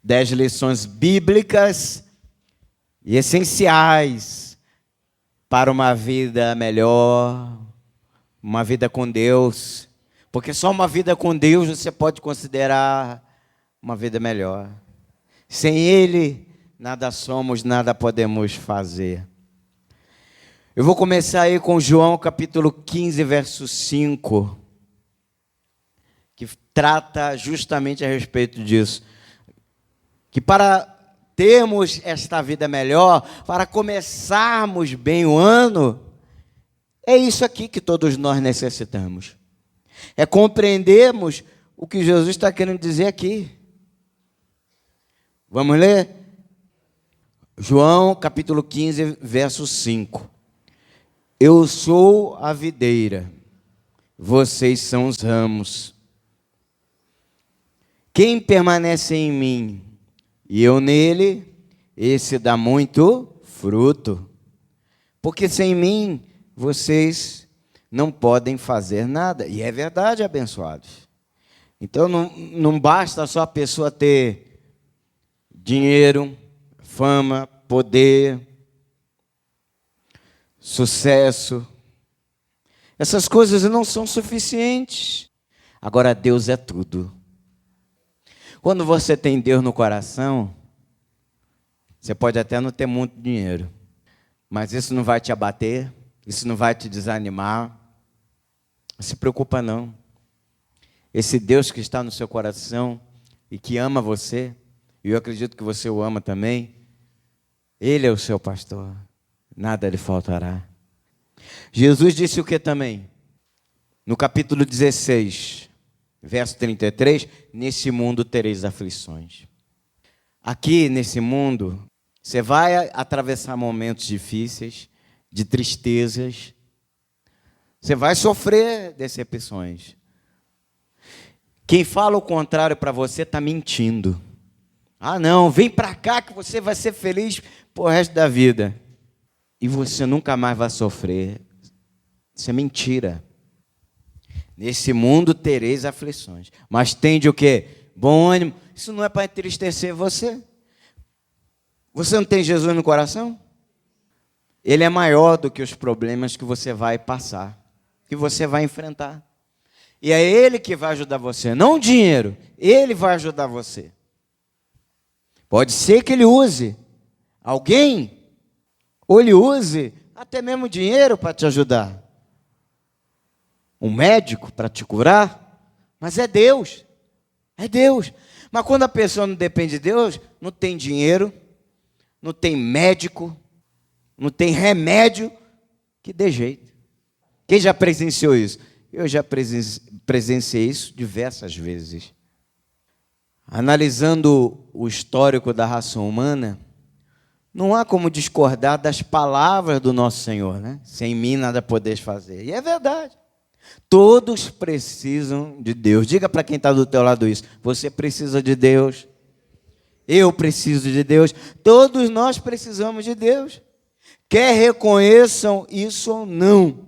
10 lições bíblicas e essenciais para uma vida melhor, uma vida com Deus. Porque só uma vida com Deus você pode considerar uma vida melhor. Sem Ele, nada somos, nada podemos fazer. Eu vou começar aí com João capítulo 15, verso 5, que trata justamente a respeito disso. Que para termos esta vida melhor, para começarmos bem o ano, é isso aqui que todos nós necessitamos. É compreendermos o que Jesus está querendo dizer aqui. Vamos ler? João capítulo 15, verso 5. Eu sou a videira, vocês são os ramos. Quem permanece em mim e eu nele, esse dá muito fruto. Porque sem mim, vocês não podem fazer nada. E é verdade, abençoados. Então, não basta só a pessoa ter dinheiro, fama, poder, sucesso. Essas coisas não são suficientes. Agora, Deus é tudo. Quando você tem Deus no coração, você pode até não ter muito dinheiro, mas isso não vai te abater, isso não vai te desanimar. Não se preocupa não. Esse Deus que está no seu coração e que ama você, e eu acredito que você o ama também, Ele é o seu pastor, nada lhe faltará. Jesus disse o que também? No capítulo 16, verso 33, nesse mundo tereis aflições. Aqui nesse mundo, você vai atravessar momentos difíceis, de tristezas, você vai sofrer decepções. Quem fala o contrário para você está mentindo. Ah não, vem para cá que você vai ser feliz pro resto da vida. E você nunca mais vai sofrer. Isso é mentira. Nesse mundo tereis aflições. Mas tende o quê? Bom ânimo. Isso não é para entristecer você. Você não tem Jesus no coração? Ele é maior do que os problemas que você vai passar, que você vai enfrentar. E é Ele que vai ajudar você, não o dinheiro. Ele vai ajudar você. Pode ser que Ele use alguém, ou Ele use até mesmo dinheiro para te ajudar. Um médico para te curar, mas é Deus. É Deus. Mas quando a pessoa não depende de Deus, não tem dinheiro, não tem médico, não tem remédio que dê jeito. Quem já presenciou isso? Eu já presenciei isso diversas vezes. Analisando o histórico da raça humana, não há como discordar das palavras do nosso Senhor, né? Sem mim nada podeis fazer. E é verdade. Todos precisam de Deus. Diga para quem está do teu lado isso. Você precisa de Deus. Eu preciso de Deus. Todos nós precisamos de Deus. Quer reconheçam isso ou não.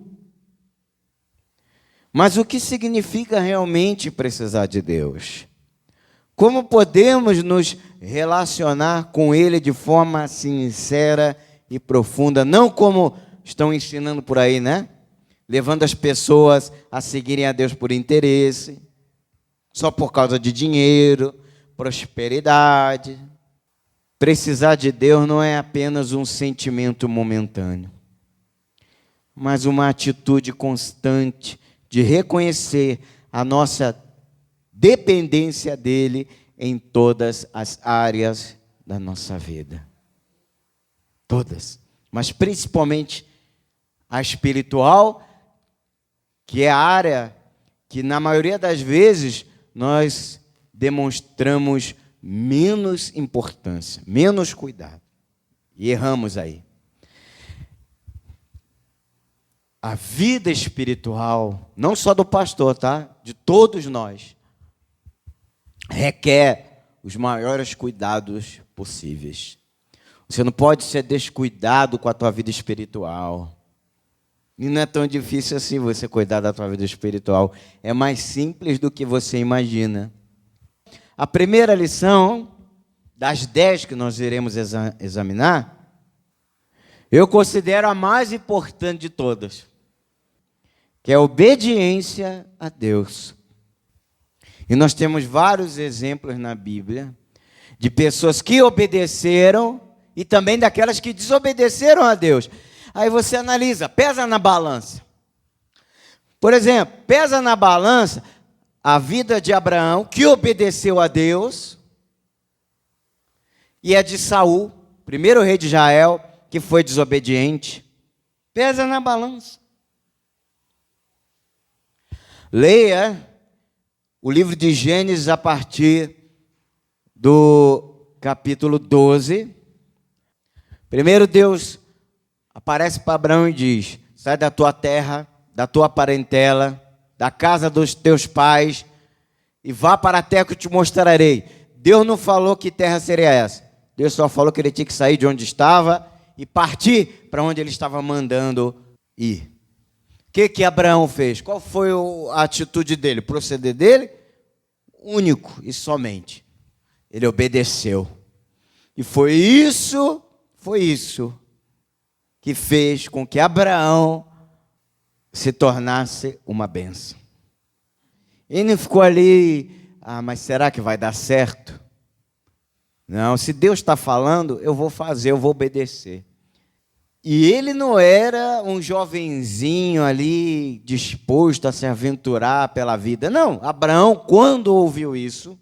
Mas o que significa realmente precisar de Deus? Como podemos nos relacionar com Ele de forma sincera e profunda? Não como estão ensinando por aí, né? Levando as pessoas a seguirem a Deus por interesse, só por causa de dinheiro, prosperidade. Precisar de Deus não é apenas um sentimento momentâneo, mas uma atitude constante de reconhecer a nossa dependência dEle em todas as áreas da nossa vida. Todas. Mas principalmente a espiritual, que é a área que na maioria das vezes nós demonstramos menos importância, menos cuidado. E erramos aí. A vida espiritual, não só do pastor, tá? De todos nós, requer os maiores cuidados possíveis. Você não pode ser descuidado com a tua vida espiritual. E não é tão difícil assim você cuidar da tua vida espiritual. É mais simples do que você imagina. A primeira lição das 10 que nós iremos examinar, eu considero a mais importante de todas, que é a obediência a Deus. E nós temos vários exemplos na Bíblia de pessoas que obedeceram e também daquelas que desobedeceram a Deus. Aí você analisa, pesa na balança. Por exemplo, pesa na balança a vida de Abraão, que obedeceu a Deus, e a de Saul, primeiro rei de Israel, que foi desobediente. Pesa na balança. Leia o livro de Gênesis a partir do capítulo 12. Primeiro Deus aparece para Abraão e diz: sai da tua terra, da tua parentela, da casa dos teus pais, e vá para a terra que eu te mostrarei. Deus não falou que terra seria essa. Deus só falou que ele tinha que sair de onde estava e partir para onde ele estava mandando ir. O que Abraão fez? Qual foi a atitude dele? O proceder dele? Único e somente. Ele obedeceu. E foi isso que fez com que Abraão se tornasse uma bênção. Ele não ficou ali, mas será que vai dar certo? Não, se Deus está falando, eu vou fazer, eu vou obedecer. E ele não era um jovenzinho ali disposto a se aventurar pela vida. Não, Abraão, quando ouviu isso,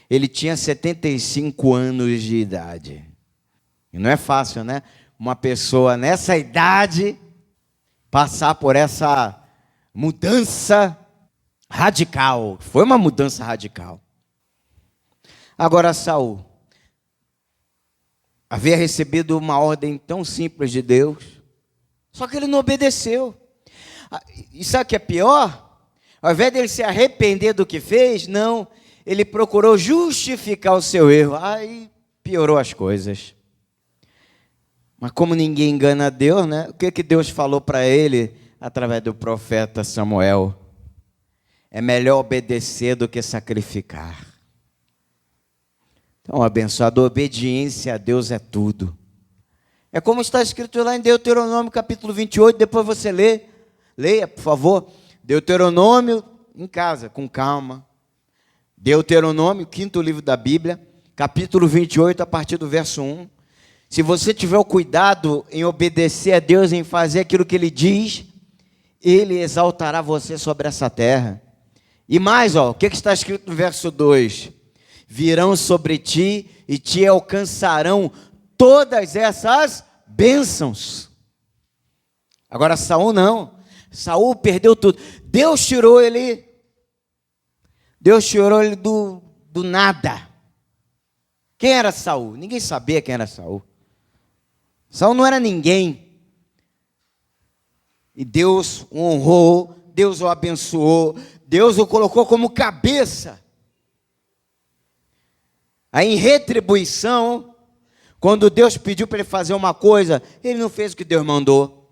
ele tinha 75 anos de idade. E não é fácil, né? Uma pessoa nessa idade passar por essa mudança radical. Foi uma mudança radical. Agora Saul havia recebido uma ordem tão simples de Deus, só que ele não obedeceu. E sabe o que é pior? Ao invés de ele se arrepender do que fez, não, ele procurou justificar o seu erro. Aí piorou as coisas. Mas como ninguém engana Deus, né? O que Deus falou para ele através do profeta Samuel? É melhor obedecer do que sacrificar. Então, abençoado, a obediência a Deus é tudo. É como está escrito lá em Deuteronômio capítulo 28, depois você leia, por favor. Deuteronômio em casa, com calma. Deuteronômio, quinto livro da Bíblia, capítulo 28, a partir do verso 1. Se você tiver o cuidado em obedecer a Deus, em fazer aquilo que Ele diz, Ele exaltará você sobre essa terra. E mais, o que está escrito no verso 2? Virão sobre ti e te alcançarão todas essas bênçãos. Agora Saul não. Saul perdeu tudo. Deus tirou ele do nada. Quem era Saul? Ninguém sabia quem era Saul. Saul não era ninguém. E Deus o honrou, Deus o abençoou, Deus o colocou como cabeça. Aí, em retribuição, quando Deus pediu para ele fazer uma coisa, ele não fez o que Deus mandou.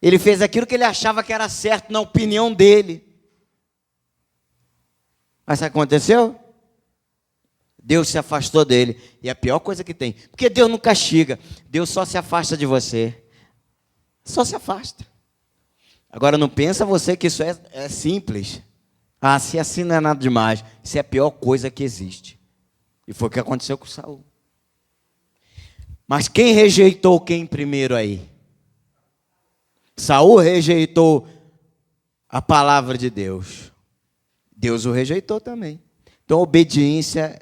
Ele fez aquilo que ele achava que era certo na opinião dele. Mas sabe o que aconteceu? Deus se afastou dele. E é a pior coisa que tem. Porque Deus não castiga. Deus só se afasta de você. Só se afasta. Agora não pensa você que isso é simples. Se assim não é nada demais. Isso é a pior coisa que existe. E foi o que aconteceu com Saul. Mas quem rejeitou quem primeiro aí? Saul rejeitou a palavra de Deus. Deus o rejeitou também. Então, a obediência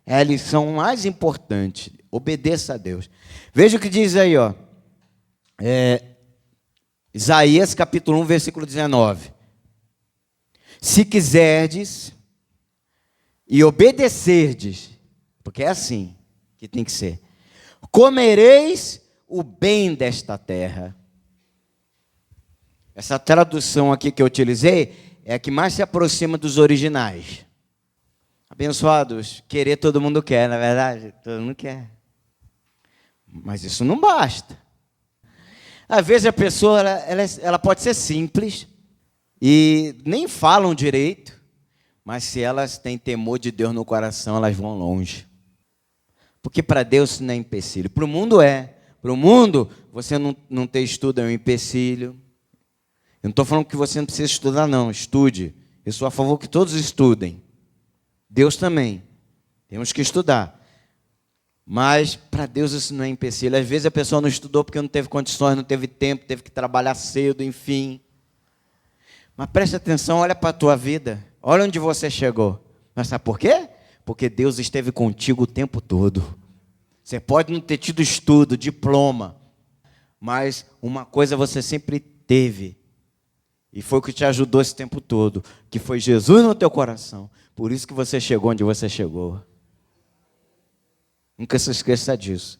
é a lição mais importante. Obedeça a Deus. Veja o que diz aí, Isaías capítulo 1, versículo 19. Se quiserdes e obedecerdes, porque é assim que tem que ser, comereis o bem desta terra. Essa tradução aqui que eu utilizei é a que mais se aproxima dos originais. Abençoados, querer todo mundo quer, na verdade, todo mundo quer. Mas isso não basta. Às vezes a pessoa ela pode ser simples e nem falam direito, mas se elas têm temor de Deus no coração, elas vão longe. Porque para Deus isso não é empecilho. Para o mundo é. Para o mundo, você não ter estudo é um empecilho. Eu não estou falando que você não precisa estudar, não. Estude. Eu sou a favor que todos estudem. Deus também. Temos que estudar. Mas para Deus isso não é empecilho. Às vezes a pessoa não estudou porque não teve condições, não teve tempo, teve que trabalhar cedo, enfim. Mas preste atenção, olha para a tua vida. Olha onde você chegou. Mas sabe por quê? Porque Deus esteve contigo o tempo todo. Você pode não ter tido estudo, diploma, mas uma coisa você sempre teve. E foi o que te ajudou esse tempo todo, que foi Jesus no teu coração. Por isso que você chegou onde você chegou. Nunca se esqueça disso.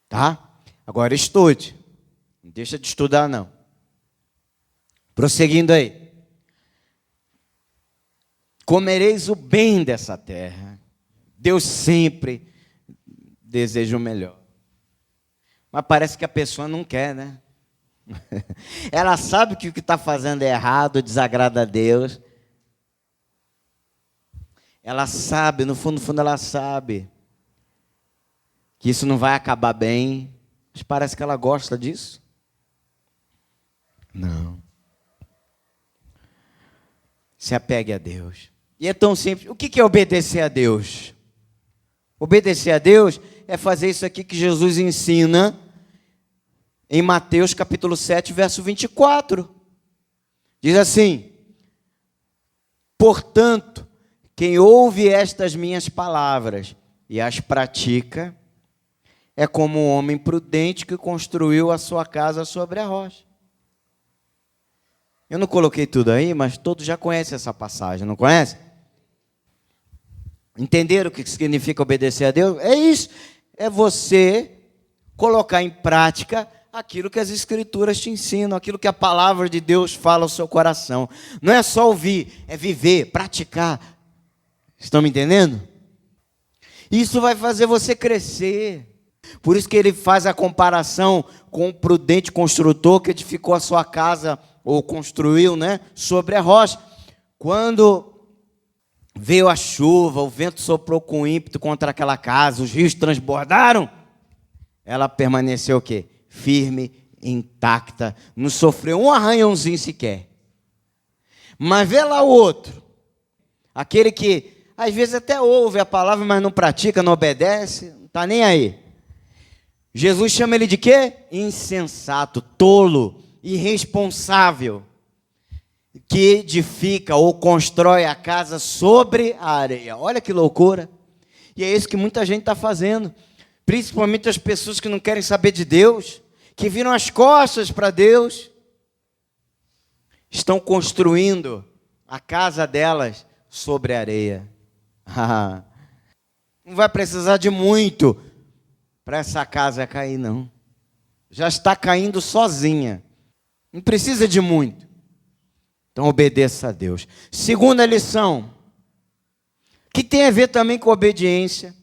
Tá? Agora estude. Não deixa de estudar, não. Prosseguindo aí. Comereis o bem dessa terra. Deus sempre deseja o melhor. Mas parece que a pessoa não quer, né? Ela sabe que o que está fazendo é errado, desagrada a Deus. Ela sabe, no fundo, ela sabe que isso não vai acabar bem. Mas parece que ela gosta disso. Não. Se apegue a Deus. E é tão simples. O que é obedecer a Deus? Obedecer a Deus é fazer isso aqui que Jesus ensina em Mateus capítulo 7, verso 24. Diz assim: portanto, quem ouve estas minhas palavras e as pratica, é como um homem prudente que construiu a sua casa sobre a rocha. Eu não coloquei tudo aí, mas todos já conhecem essa passagem, não conhecem? Entenderam o que significa obedecer a Deus? É isso. É você colocar em prática aquilo que as Escrituras te ensinam, aquilo que a palavra de Deus fala ao seu coração. Não é só ouvir, é viver, praticar. Estão me entendendo? Isso vai fazer você crescer. Por isso que ele faz a comparação com o prudente construtor que edificou a sua casa, ou construiu, né, sobre a rocha. Quando veio a chuva, o vento soprou com ímpeto contra aquela casa, os rios transbordaram, ela permaneceu o quê? Firme, intacta, não sofreu um arranhãozinho sequer. Mas vê lá o outro, aquele que às vezes até ouve a palavra, mas não pratica, não obedece, não está nem aí. Jesus chama ele de quê? Insensato, tolo, irresponsável, que edifica ou constrói a casa sobre a areia. Olha que loucura. E é isso que muita gente está fazendo. Principalmente as pessoas que não querem saber de Deus, que viram as costas para Deus, estão construindo a casa delas sobre a areia. Não vai precisar de muito para essa casa cair, não. Já está caindo sozinha. Não precisa de muito. Então obedeça a Deus. Segunda lição, que tem a ver também com obediência.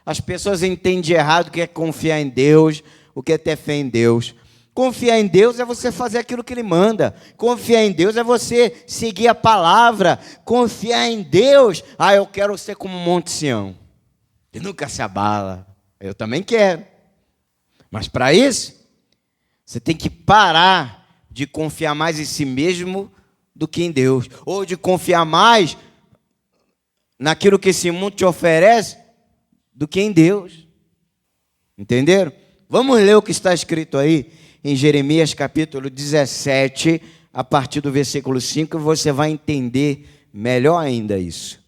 As pessoas entendem errado o que é confiar em Deus, o que é ter fé em Deus. Confiar em Deus é você fazer aquilo que Ele manda. Confiar em Deus é você seguir a palavra. Confiar em Deus, eu quero ser como o Monte Sião, que nunca se abala. Eu também quero. Mas para isso, você tem que parar de confiar mais em si mesmo do que em Deus. Ou de confiar mais naquilo que esse mundo te oferece do que em Deus. Entenderam? Vamos ler o que está escrito aí em Jeremias capítulo 17, a partir do versículo 5, e você vai entender melhor ainda isso.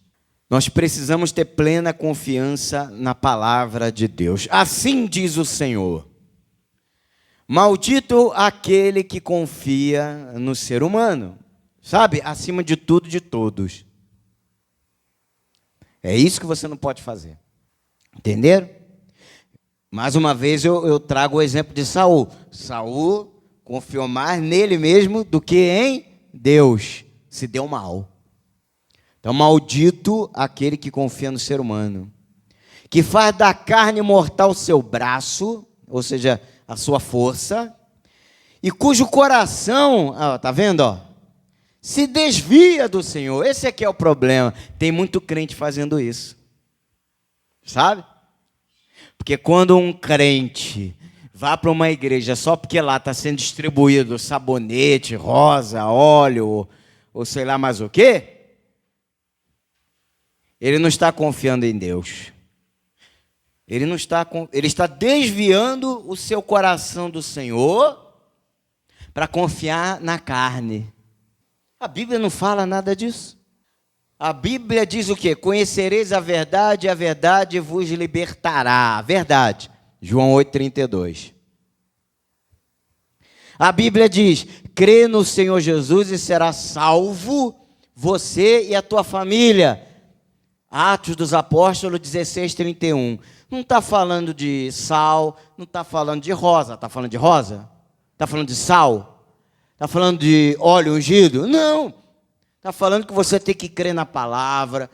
Nós precisamos ter plena confiança na palavra de Deus. Assim diz o Senhor: maldito aquele que confia no ser humano, sabe? Acima de tudo, de todos. É isso que você não pode fazer. Entenderam? Mais uma vez eu trago o exemplo de Saul. Saul confiou mais nele mesmo do que em Deus. Se deu mal. Então, maldito aquele que confia no ser humano, que faz da carne mortal o seu braço, ou seja, a sua força, e cujo coração, tá vendo, se desvia do Senhor. Esse aqui é o problema. Tem muito crente fazendo isso, sabe? Porque quando um crente vá para uma igreja só porque lá está sendo distribuído sabonete, rosa, óleo, ou sei lá mais o quê, ele não está confiando em Deus. Ele está desviando o seu coração do Senhor para confiar na carne. A Bíblia não fala nada disso. A Bíblia diz o quê? Conhecereis a verdade e a verdade vos libertará. A verdade. João 8,32. A Bíblia diz, crê no Senhor Jesus e será salvo você e a tua família. Atos dos Apóstolos 16,31. Não está falando de sal, não está falando de rosa. Está falando de rosa? Está falando de sal? Está falando de óleo ungido? Não. Está falando que você tem que crer na palavra.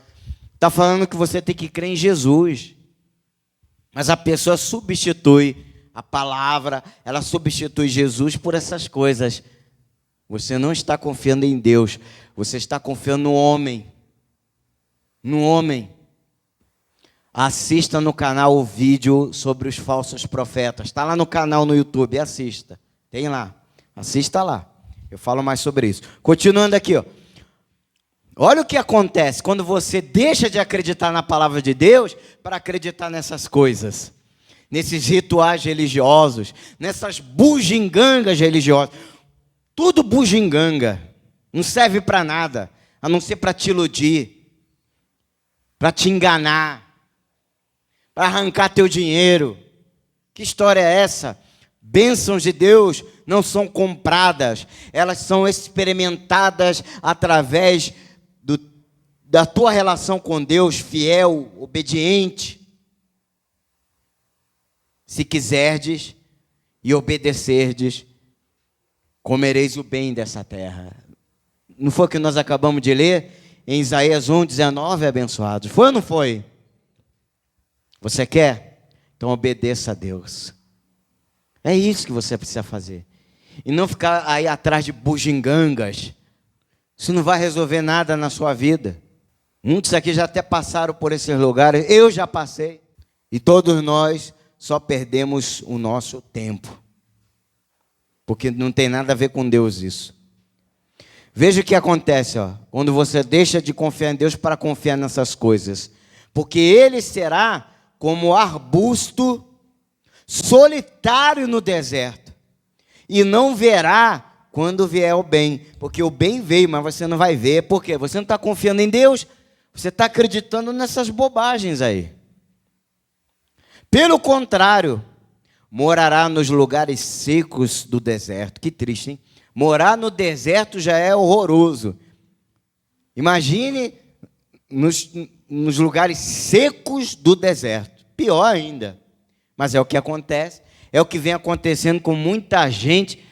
Está falando que você tem que crer em Jesus. Mas a pessoa substitui a palavra, ela substitui Jesus por essas coisas. Você não está confiando em Deus, você está confiando no homem. No homem. Assista no canal o vídeo sobre os falsos profetas. Está lá no canal no YouTube, assista. Tem lá, assista lá. Eu falo mais sobre isso. Continuando aqui, ó. Olha o que acontece quando você deixa de acreditar na palavra de Deus para acreditar nessas coisas. Nesses rituais religiosos, nessas bugigangas religiosas. Tudo bugiganga. Não serve para nada, a não ser para te iludir, para te enganar, para arrancar teu dinheiro. Que história é essa? Bênçãos de Deus não são compradas, elas são experimentadas através da tua relação com Deus, fiel, obediente. Se quiserdes e obedecerdes, comereis o bem dessa terra. Não foi o que nós acabamos de ler em Isaías 1:19, abençoados? Foi ou não foi? Você quer? Então obedeça a Deus. É isso que você precisa fazer. E não ficar aí atrás de bugigangas. Isso não vai resolver nada na sua vida. Muitos aqui já até passaram por esses lugares. Eu já passei. E todos nós só perdemos o nosso tempo. Porque não tem nada a ver com Deus isso. Veja o que acontece, ó, quando você deixa de confiar em Deus para confiar nessas coisas. Porque ele será como arbusto solitário no deserto. E não verá quando vier o bem. Porque o bem veio, mas você não vai ver. Por quê? Você não está confiando em Deus. Você está acreditando nessas bobagens aí. Pelo contrário, morará nos lugares secos do deserto. Que triste, hein? Morar no deserto já é horroroso. Imagine nos lugares secos do deserto. Pior ainda. Mas é o que acontece. É o que vem acontecendo com muita gente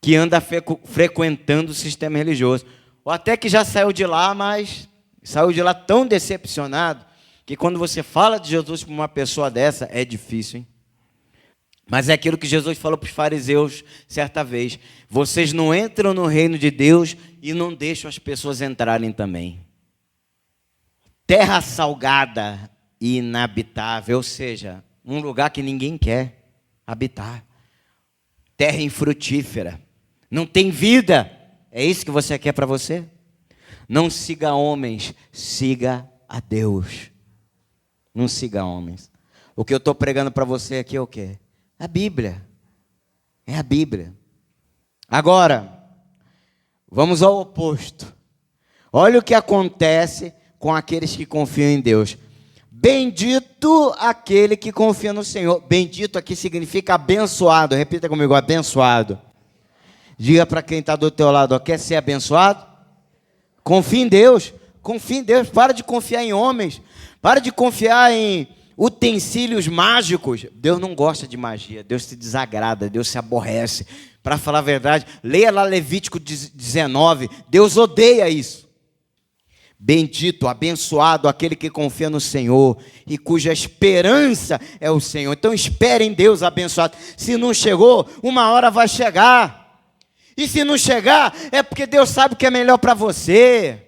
que anda frequentando o sistema religioso. Ou até que já saiu de lá, mas saiu de lá tão decepcionado que quando você fala de Jesus para uma pessoa dessa, é difícil, hein? Mas é aquilo que Jesus falou para os fariseus certa vez. Vocês não entram no reino de Deus e não deixam as pessoas entrarem também. Terra salgada e inabitável, ou seja, um lugar que ninguém quer habitar. Terra infrutífera. Não tem vida. É isso que você quer para você? Não siga homens, siga a Deus. Não siga homens. O que eu estou pregando para você aqui é o quê? A Bíblia. É a Bíblia. Agora, vamos ao oposto. Olha o que acontece com aqueles que confiam em Deus. Bendito aquele que confia no Senhor. Bendito aqui significa abençoado. Repita comigo, abençoado. Diga para quem está do teu lado, ó, quer ser abençoado? Confia em Deus. Confia em Deus. Para de confiar em homens. Para de confiar em utensílios mágicos. Deus não gosta de magia. Deus se desagrada. Deus se aborrece. Para falar a verdade, leia lá Levítico 19. Deus odeia isso. Bendito, abençoado aquele que confia no Senhor e cuja esperança é o Senhor. Então espere em Deus abençoado. Se não chegou, uma hora vai chegar. E se não chegar, é porque Deus sabe o que é melhor para você.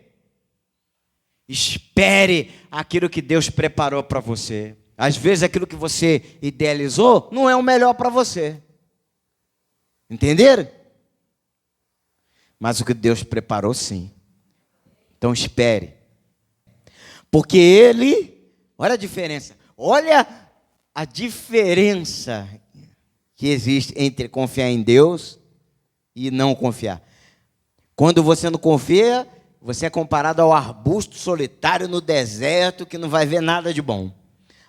Espere aquilo que Deus preparou para você. Às vezes aquilo que você idealizou não é o melhor para você. Entenderam? Mas o que Deus preparou, sim. Então espere. Porque Ele, olha a diferença. Olha a diferença que existe entre confiar em Deus e não confiar. Quando você não confia, você é comparado ao arbusto solitário no deserto que não vai ver nada de bom.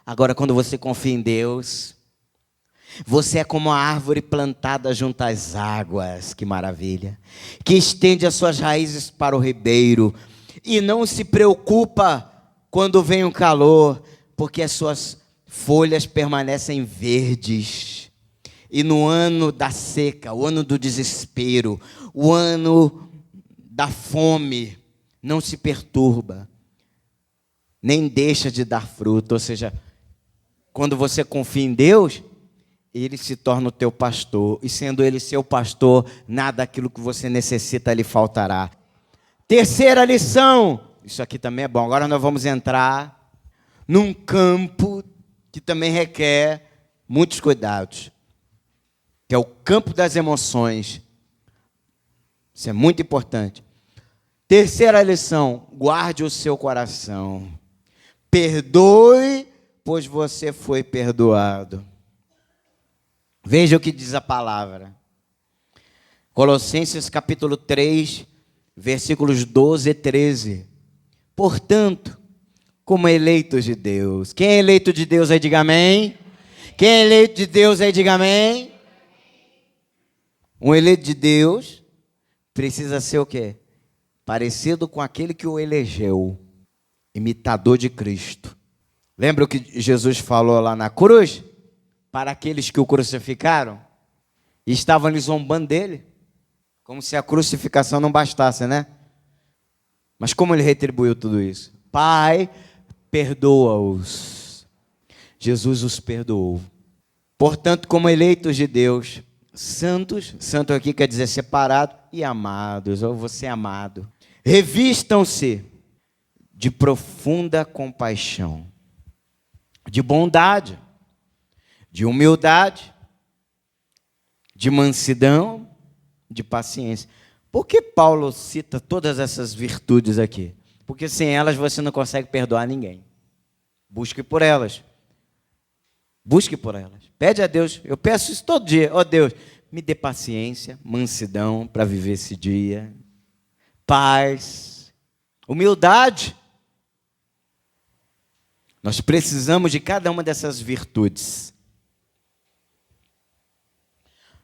Agora, quando você confia em Deus, você é como a árvore plantada junto às águas, que maravilha, que estende as suas raízes para o ribeiro e não se preocupa quando vem o calor, porque as suas folhas permanecem verdes. E no ano da seca, o ano do desespero, o ano da fome, não se perturba, nem deixa de dar fruto. Ou seja, quando você confia em Deus, Ele se torna o teu pastor. E sendo Ele seu pastor, nada daquilo que você necessita lhe faltará. Terceira lição. Isso aqui também é bom. Agora nós vamos entrar num campo que também requer muitos cuidados, que é o campo das emoções. Isso é muito importante. Terceira lição, guarde o seu coração. Perdoe, pois você foi perdoado. Veja o que diz a palavra. Colossenses capítulo 3, versículos 12 e 13. Portanto, como eleitos de Deus. Quem é eleito de Deus aí, diga amém. Quem é eleito de Deus aí, diga amém. Um eleito de Deus precisa ser o quê? Parecido com aquele que o elegeu, imitador de Cristo. Lembra o que Jesus falou lá na cruz? Para aqueles que o crucificaram, e estavam lhe zombando dele, como se a crucificação não bastasse, né? Mas como ele retribuiu tudo isso? Pai, perdoa-os. Jesus os perdoou. Portanto, como eleitos de Deus, santos, santo aqui quer dizer separado, e amados, ou você é amado. Revistam-se de profunda compaixão, de bondade, de humildade, de mansidão, de paciência. Por que Paulo cita todas essas virtudes aqui? Porque sem elas você não consegue perdoar ninguém. Busque por elas. Busque por elas. Pede a Deus. Eu peço isso todo dia. Ó Deus, me dê paciência, mansidão para viver esse dia. Paz, humildade. Nós precisamos de cada uma dessas virtudes.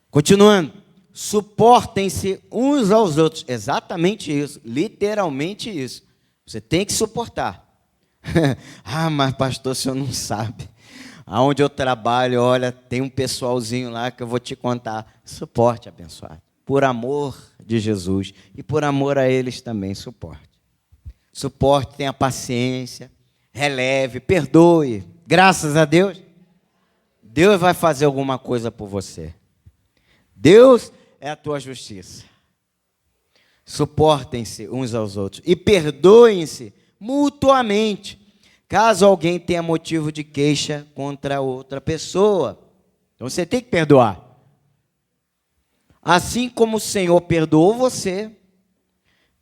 Continuando. Suportem-se uns aos outros. Exatamente isso. Literalmente isso. Você tem que suportar. Ah, mas pastor, o senhor não sabe. Aonde eu trabalho, olha, tem um pessoalzinho lá que eu vou te contar. Suporte, abençoado. Por amor de Jesus. E por amor a eles também, suporte. Suporte, tenha paciência, releve, perdoe. Graças a Deus, Deus vai fazer alguma coisa por você. Deus é a tua justiça. Suportem-se uns aos outros e perdoem-se mutuamente, caso alguém tenha motivo de queixa contra outra pessoa. Então você tem que perdoar. Assim como o Senhor perdoou você,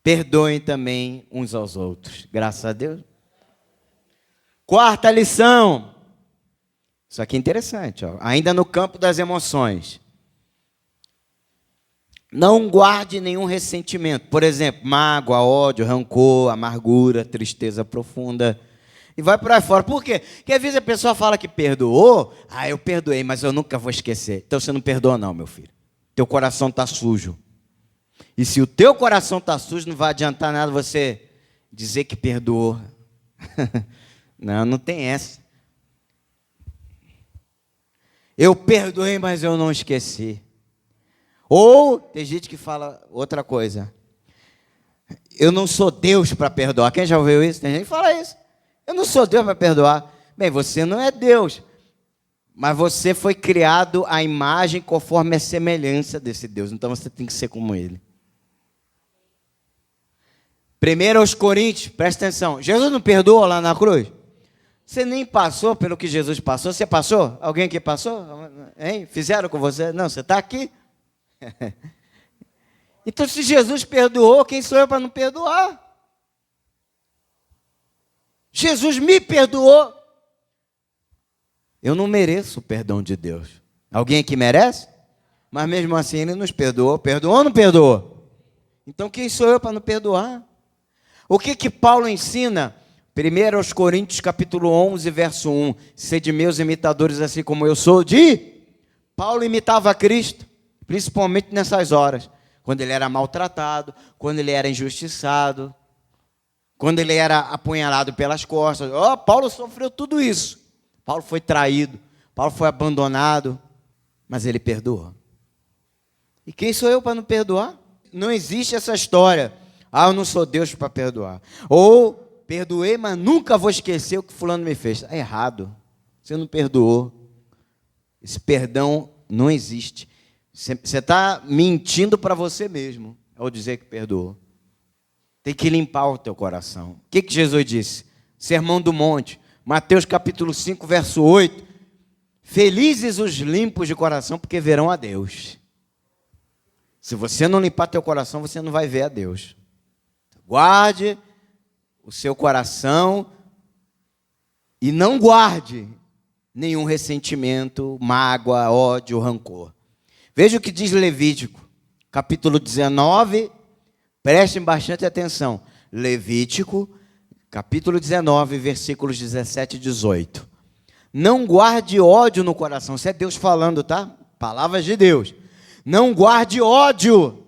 perdoem também uns aos outros. Graças a Deus. Quarta lição. Isso aqui é interessante, ó. Ainda no campo das emoções. Não guarde nenhum ressentimento. Por exemplo, mágoa, ódio, rancor, amargura, tristeza profunda. E vai por aí fora. Por quê? Porque às vezes a pessoa fala que perdoou. Ah, eu perdoei, mas eu nunca vou esquecer. Então você não perdoa não, meu filho. Teu coração está sujo. E se o teu coração está sujo, não vai adiantar nada você dizer que perdoou. Não, não tem essa. Eu perdoei, mas eu não esqueci. Ou, tem gente que fala outra coisa. Eu não sou Deus para perdoar. Quem já ouviu isso? Tem gente que fala isso. Eu não sou Deus para perdoar. Bem, você não é Deus. Mas você foi criado à imagem conforme a semelhança desse Deus. Então você tem que ser como Ele. 1 aos Coríntios, presta atenção. Jesus não perdoou lá na cruz? Você nem passou pelo que Jesus passou. Você passou? Alguém aqui passou? Hein? Fizeram com você? Não, você está aqui. Então, se Jesus perdoou, quem sou eu para não perdoar? Jesus me perdoou. Eu não mereço o perdão de Deus. Alguém aqui merece? Mas mesmo assim Ele nos perdoou. Perdoou ou não perdoou? Então, quem sou eu para não perdoar? O que Paulo ensina? 1 aos Coríntios, capítulo 11, verso 1. Sede meus imitadores, assim como eu sou de... Paulo imitava a Cristo, principalmente nessas horas. Quando ele era maltratado, quando ele era injustiçado, quando ele era apunhalado pelas costas. Paulo sofreu tudo isso. Paulo foi traído, Paulo foi abandonado, mas ele perdoou. E quem sou eu para não perdoar? Não existe essa história. Eu não sou Deus para perdoar. Ou, perdoei, mas nunca vou esquecer o que fulano me fez. Está errado. Você não perdoou. Esse perdão não existe. Você está mentindo para você mesmo ao dizer que perdoou. Tem que limpar o teu coração. O que Jesus disse? Sermão do Monte, Mateus capítulo 5, verso 8. Felizes os limpos de coração, porque verão a Deus. Se você não limpar teu coração, você não vai ver a Deus. Guarde o seu coração e não guarde nenhum ressentimento, mágoa, ódio, rancor. Veja o que diz Levítico, capítulo 19, prestem bastante atenção. Levítico, capítulo 19, versículos 17 e 18. Não guarde ódio no coração. Isso é Deus falando, tá? Palavras de Deus. Não guarde ódio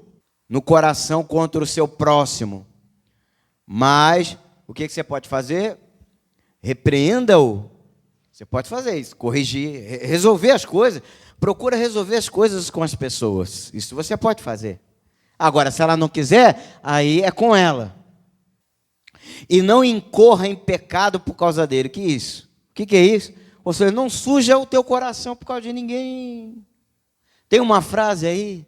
no coração contra o seu próximo. Mas, o que você pode fazer? Repreenda-o. Você pode fazer isso, corrigir, resolver as coisas. Procura resolver as coisas com as pessoas. Isso você pode fazer. Agora, se ela não quiser, aí é com ela. E não incorra em pecado por causa dele. Que isso? O que é isso? Ou seja, não suja o teu coração por causa de ninguém. Tem uma frase aí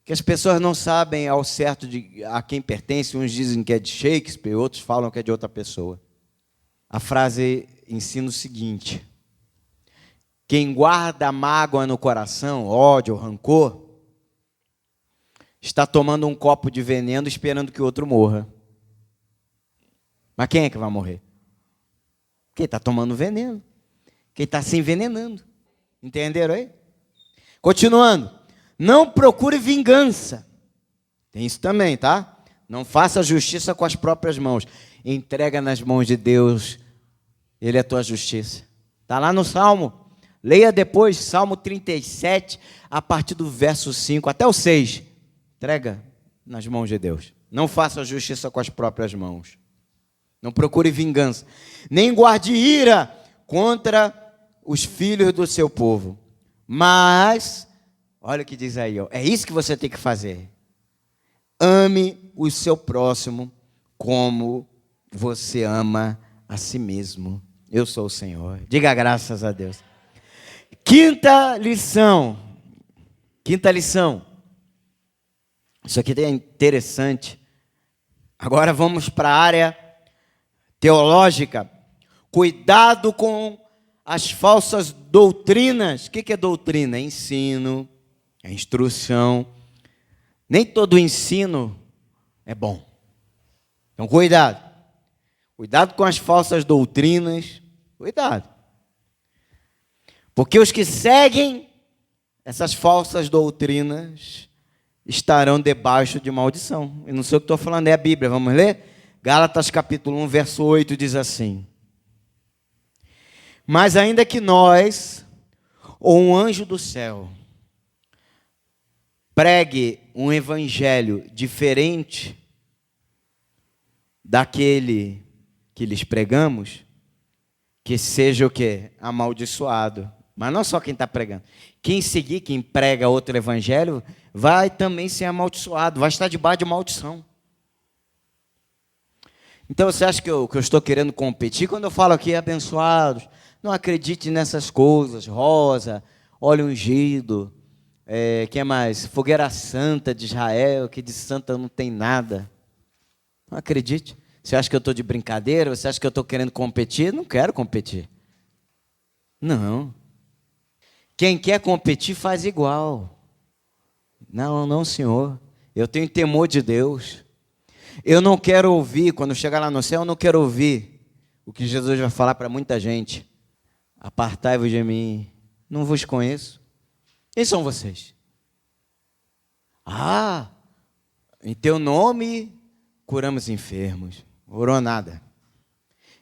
que as pessoas não sabem ao certo a quem pertence. Uns dizem que é de Shakespeare, outros falam que é de outra pessoa. A frase ensina o seguinte: quem guarda mágoa no coração, ódio, rancor, está tomando um copo de veneno esperando que o outro morra. Mas quem é que vai morrer? Quem está tomando veneno. Quem está se envenenando. Entenderam aí? Continuando. Não procure vingança. Tem isso também, tá? Não faça justiça com as próprias mãos. Entrega nas mãos de Deus. Ele é a tua justiça. Está lá no Salmo. Leia depois, Salmo 37, a partir do verso 5 até o 6. Entrega nas mãos de Deus. Não faça justiça com as próprias mãos. Não procure vingança. Nem guarde ira contra os filhos do seu povo. Mas, olha o que diz aí, ó, é isso que você tem que fazer. Ame o seu próximo como você ama a si mesmo. Eu sou o Senhor. Diga graças a Deus. Quinta lição. Isso aqui é interessante. Agora vamos para a área teológica. Cuidado com as falsas doutrinas. O que é doutrina? É ensino, é instrução. Nem todo ensino é bom. Então, cuidado. Cuidado com as falsas doutrinas. Cuidado. Porque os que seguem essas falsas doutrinas estarão debaixo de maldição. Eu não sei o que estou falando, é a Bíblia. Vamos ler? Gálatas capítulo 1, verso 8 diz assim: mas ainda que nós, ou um anjo do céu, pregue um evangelho diferente daquele que lhes pregamos, que seja o quê? Amaldiçoado. Mas não só quem está pregando. Quem seguir, quem prega outro evangelho, vai também ser amaldiçoado, vai estar debaixo de maldição. Então você acha que eu estou querendo competir? Quando eu falo aqui abençoados, não acredite nessas coisas, rosa, óleo ungido, que mais? Fogueira santa de Israel, que de santa não tem nada. Não acredite. Você acha que eu estou de brincadeira? Você acha que eu estou querendo competir? Não quero competir. Não. Quem quer competir faz igual. Não, não, senhor. Eu tenho temor de Deus. Eu não quero ouvir, quando chegar lá no céu, eu não quero ouvir o que Jesus vai falar para muita gente. Apartai-vos de mim, não vos conheço. Quem são vocês? Ah, em teu nome curamos enfermos. Orou nada.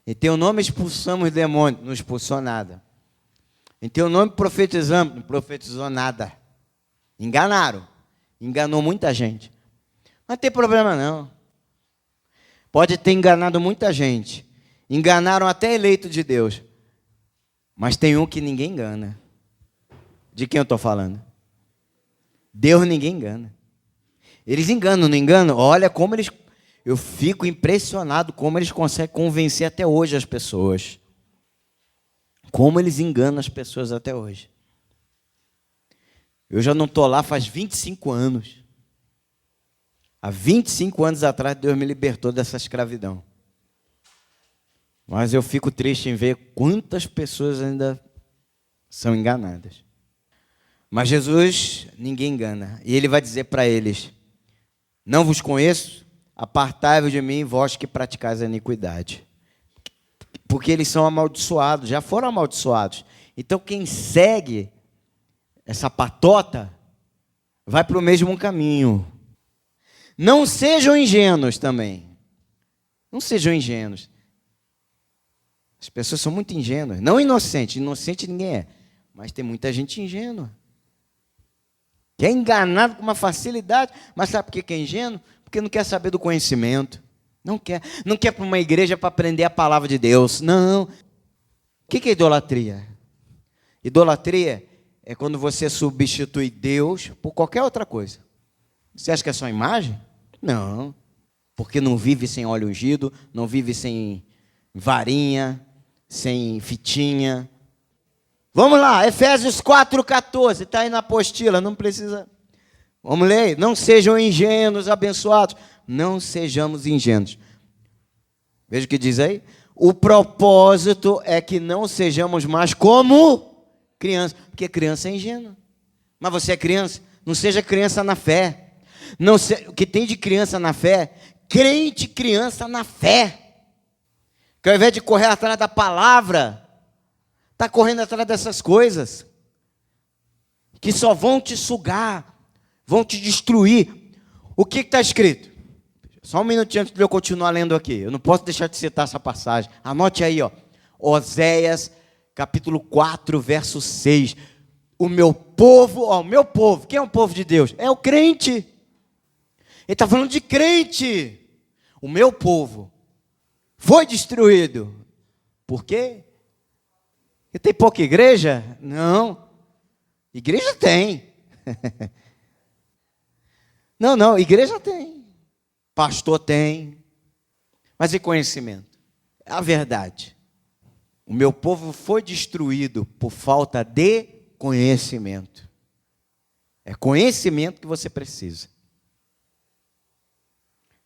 Em teu nome expulsamos demônios. Não expulsou nada. Em teu nome profetizamos. Não profetizou nada. Enganaram. Enganou muita gente. Não tem problema não. Pode ter enganado muita gente. Enganaram até eleito de Deus. Mas tem um que ninguém engana. De quem eu estou falando? Deus ninguém engana. Eles enganam, não enganam? Olha como eles... Eu fico impressionado como eles conseguem convencer até hoje as pessoas. Como eles enganam as pessoas até hoje. Eu já não estou lá faz 25 anos. Há 25 anos atrás, Deus me libertou dessa escravidão. Mas eu fico triste em ver quantas pessoas ainda são enganadas. Mas Jesus, ninguém engana. E Ele vai dizer para eles, não vos conheço, apartai-vos de mim, vós que praticais a iniquidade. Porque eles são amaldiçoados, já foram amaldiçoados. Então quem segue essa patota vai para o mesmo caminho. Não sejam ingênuos também. Não sejam ingênuos. As pessoas são muito ingênuas. Não inocentes. Inocente ninguém é. Mas tem muita gente ingênua. Que é enganado com uma facilidade. Mas sabe por que é ingênuo? Porque não quer saber do conhecimento. Não quer. Não quer para uma igreja para aprender a palavra de Deus. Não. O que é idolatria? Idolatria é quando você substitui Deus por qualquer outra coisa. Você acha que é só imagem? Não. Porque não vive sem óleo ungido, não vive sem varinha, sem fitinha. Vamos lá, Efésios 4,14, está aí na apostila, não precisa. Vamos ler, não sejam ingênuos, abençoados. Não sejamos ingênuos. Veja o que diz aí. O propósito é que não sejamos mais como criança, porque criança é ingênua. Mas você é criança, não seja criança na fé. Não o que tem de criança na fé, crente criança na fé. Que ao invés de correr atrás da palavra, está correndo atrás dessas coisas, que só vão te sugar, vão te destruir. O que está escrito? Só um minutinho antes de eu continuar lendo aqui. Eu não posso deixar de citar essa passagem. Anote aí, ó. Oséias, capítulo 4, verso 6. O meu povo, quem é o povo de Deus? É o crente. Ele está falando de crente. O meu povo foi destruído. Por quê? Porque tem pouca igreja? Não. Igreja tem. Não, igreja tem. Pastor tem. Mas e conhecimento? É a verdade. O meu povo foi destruído por falta de conhecimento. É conhecimento que você precisa.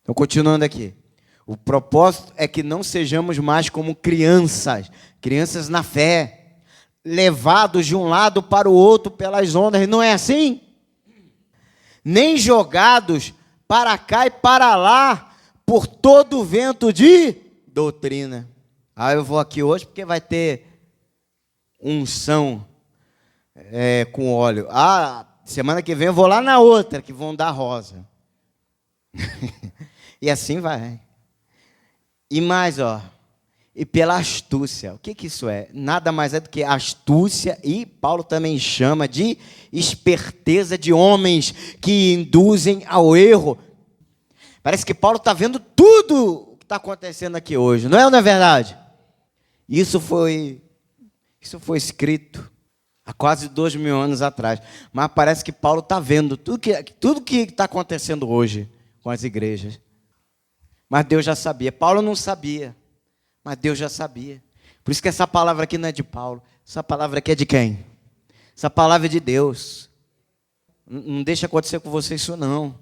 Então, continuando aqui. O propósito é que não sejamos mais como crianças na fé, levados de um lado para o outro pelas ondas. Não é assim? Nem jogados para cá e para lá por todo o vento de doutrina. Eu vou aqui hoje porque vai ter unção com óleo. Semana que vem eu vou lá na outra, que vão dar rosa. E assim vai. E mais, e pela astúcia. O que isso é? Nada mais é do que astúcia, e Paulo também chama de esperteza de homens que induzem ao erro. Parece que Paulo está vendo tudo o que está acontecendo aqui hoje. Não é ou não é verdade? Isso foi escrito há quase 2000 anos atrás. Mas parece que Paulo está vendo tudo que está acontecendo hoje com as igrejas. Mas Deus já sabia. Paulo não sabia, mas Deus já sabia. Por isso que essa palavra aqui não é de Paulo. Essa palavra aqui é de quem? Essa palavra é de Deus. Não deixa acontecer com você isso não.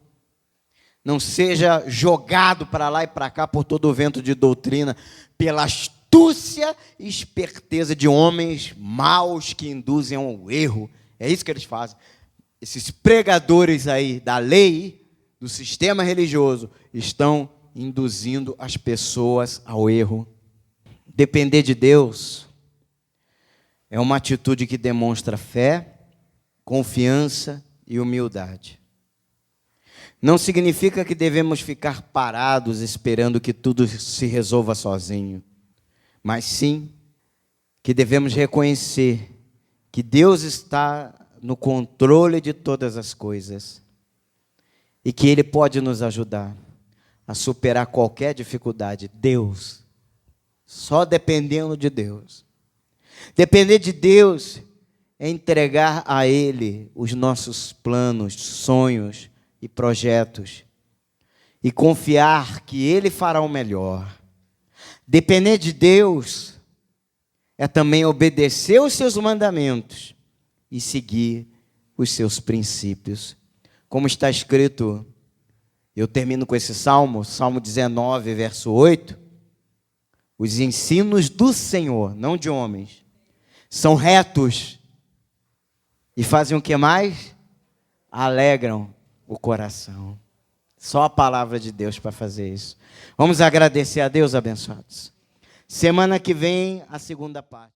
não seja jogado para lá e para cá por todo o vento de doutrina, pela astúcia e esperteza de homens maus que induzem ao erro. É isso que eles fazem. Esses pregadores aí da lei, do sistema religioso, estão induzindo as pessoas ao erro. Depender de Deus é uma atitude que demonstra fé, confiança e humildade. Não significa que devemos ficar parados esperando que tudo se resolva sozinho, mas sim que devemos reconhecer que Deus está no controle de todas as coisas e que Ele pode nos ajudar a superar qualquer dificuldade. Deus, só dependendo de Deus. Depender de Deus é entregar a Ele os nossos planos, sonhos e projetos e confiar que Ele fará o melhor. Depender de Deus é também obedecer os seus mandamentos e seguir os seus princípios. Como está escrito, eu termino com esse salmo, Salmo 19, verso 8. Os ensinos do Senhor, não de homens, são retos e fazem o que mais? Alegram o coração. Só a palavra de Deus para fazer isso. Vamos agradecer a Deus, abençoados. Semana que vem, a segunda parte.